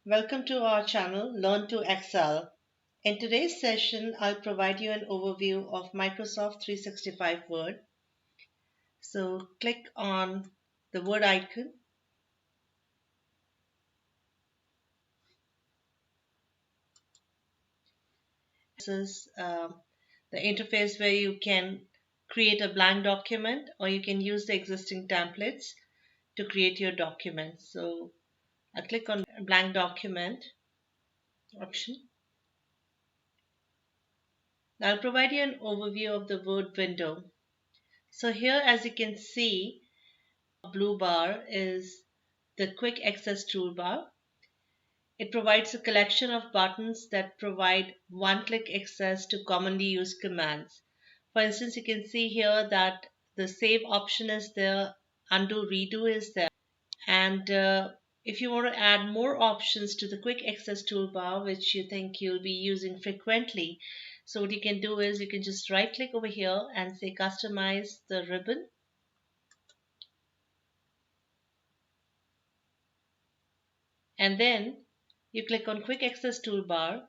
Welcome to our channel Learn2XXL. In today's session, I'll provide you an overview of Microsoft 365 Word. So click on the Word icon. This is the interface where you can create a blank document or you can use the existing templates to create your document. So I click on blank document option. I'll provide you an overview of the Word window. So here, as you can see, blue bar is the quick access toolbar. It provides a collection of buttons that provide one-click access to commonly used commands. For instance, you can see here that the save option is there, undo redo is there, and if you want to add more options to the quick access toolbar which you think you'll be using frequently, so what you can do is you can just right click over here and say customize the ribbon. And then you click on quick access toolbar.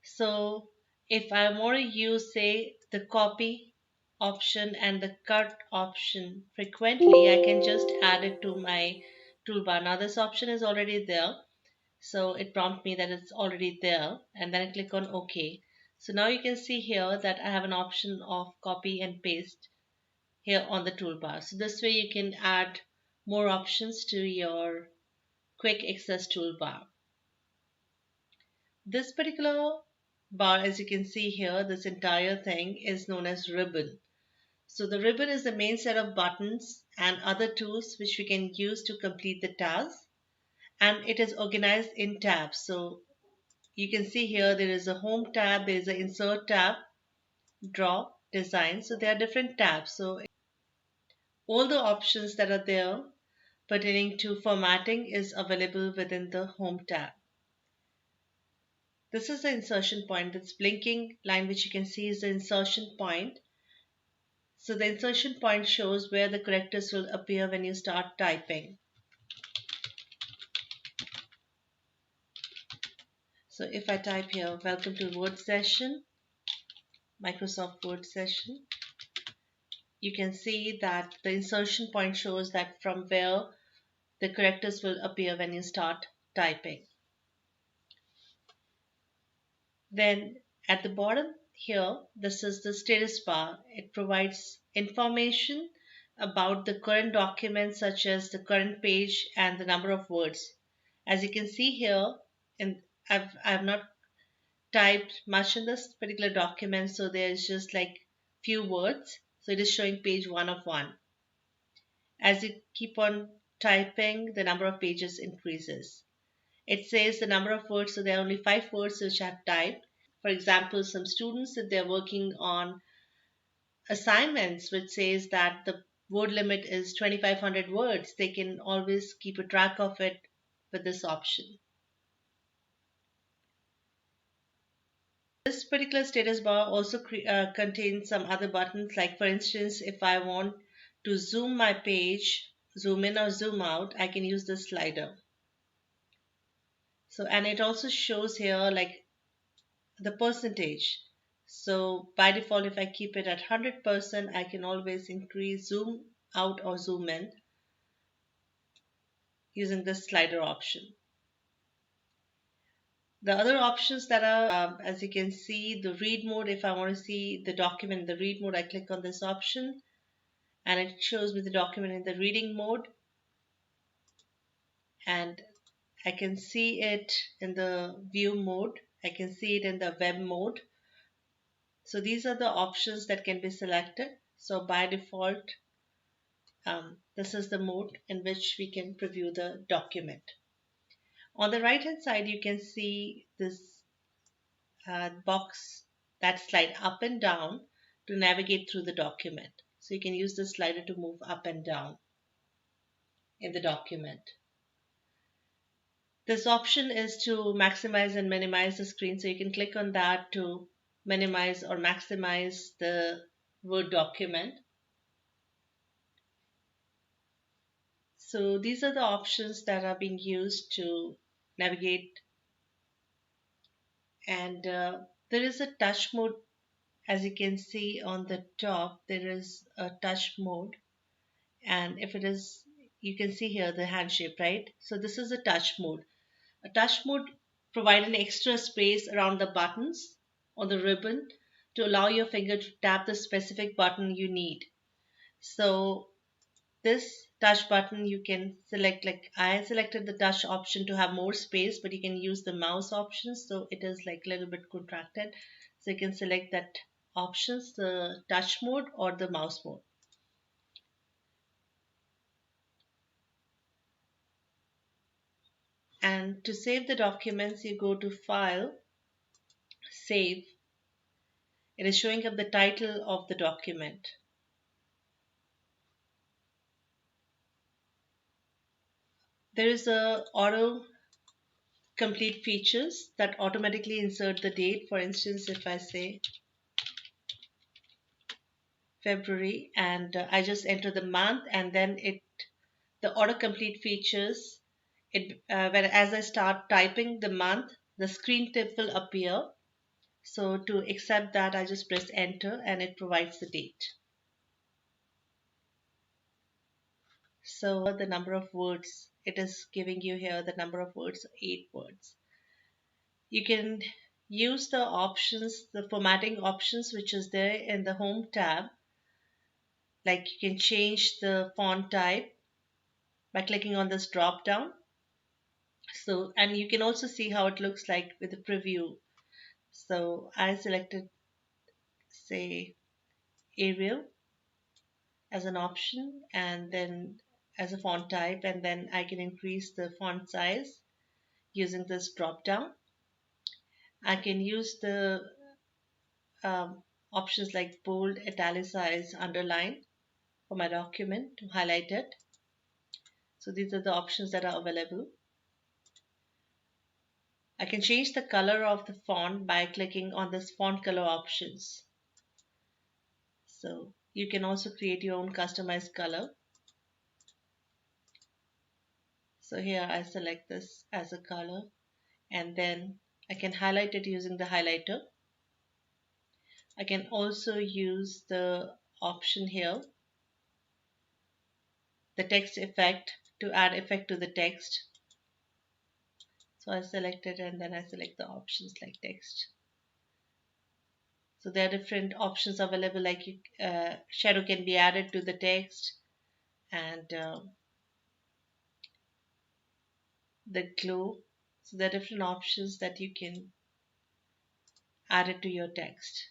So if I want to use, say, the copy option and the cut option frequently, I can just add it to my toolbar. Now this option is already there, so it prompts me that it's already there, and then I click on OK. So now you can see here that I have an option of copy and paste here on the toolbar. So this way you can add more options to your quick access toolbar. This particular bar, as you can see here, this entire thing is known as ribbon. So the ribbon is the main set of buttons and other tools which we can use to complete the task, and it is organized in tabs. So you can see here there is a home tab, there is an insert tab, draw, design. So there are different tabs. So all the options that are there pertaining to formatting is available within the home tab. This is the insertion point. This blinking line which you can see is the insertion point. So the insertion point shows where the characters will appear when you start typing. So if I type here, welcome to Word session, Microsoft Word session, you can see that the insertion point shows that from where the characters will appear when you start typing. Then at the bottom here, this is the status bar. It provides information about the current document, such as the current page and the number of words. As you can see here, and I've not typed much in this particular document, so there's just like few words. So it is showing page 1 of 1. As you keep on typing, the number of pages increases. It says the number of words, so there are only 5 words which I've typed. For example, some students, if they're working on assignments which says that the word limit is 2500 words, they can always keep a track of it with this option. This particular status bar also contains some other buttons, like for instance, if I want to zoom my page, zoom in or zoom out, I can use this slider. So, and it also shows here like the percentage. So by default, if I keep it at 100%, I can always increase zoom out or zoom in using this slider option. The other options that are, as you can see, the read mode. If I want to see the document in the read mode, I click on this option and it shows me the document in the reading mode, and I can see it in the view mode. I can see it in the web mode. So these are the options that can be selected. So by default, this is the mode in which we can preview the document. On the right hand side, you can see this box that slide up and down to navigate through the document. So you can use the slider to move up and down in the document. This option is to maximize and minimize the screen. So you can click on that to minimize or maximize the Word document. So these are the options that are being used to navigate And there is a touch mode. As you can see on the top, there is a touch mode. And if it is, you can see here the hand shape, right? So this is a touch mode. A touch mode provide an extra space around the buttons on the ribbon to allow your finger to tap the specific button you need. So this touch button you can select, like I selected the touch option to have more space, but you can use the mouse options, so it is like a little bit contracted. So you can select that options, the touch mode or the mouse mode. And to save the documents, you go to File, Save. It is showing up the title of the document. There is a auto complete features that automatically insert the date. For instance, if I say February and I just enter the month, and then the autocomplete features when as I start typing the month, the screen tip will appear. So to accept that, I just press enter and it provides the date. So the number of words, it is giving you here the number of words, 8 words. You can use the options, the formatting options, which is there in the home tab. Like you can change the font type by clicking on this drop down. So, and you can also see how it looks like with the preview. So I selected, say, Arial as an option, and then as a font type, and then I can increase the font size using this drop down. I can use the options like bold, italicize, underline for my document to highlight it. So these are the options that are available. I can change the color of the font by clicking on this font color options. So you can also create your own customized color. So here I select this as a color, and then I can highlight it using the highlighter. I can also use the option here, the text effect, to add effect to the text. So I select it and then I select the options like text. So there are different options available, like shadow can be added to the text, and the glow. So there are different options that you can add it to your text.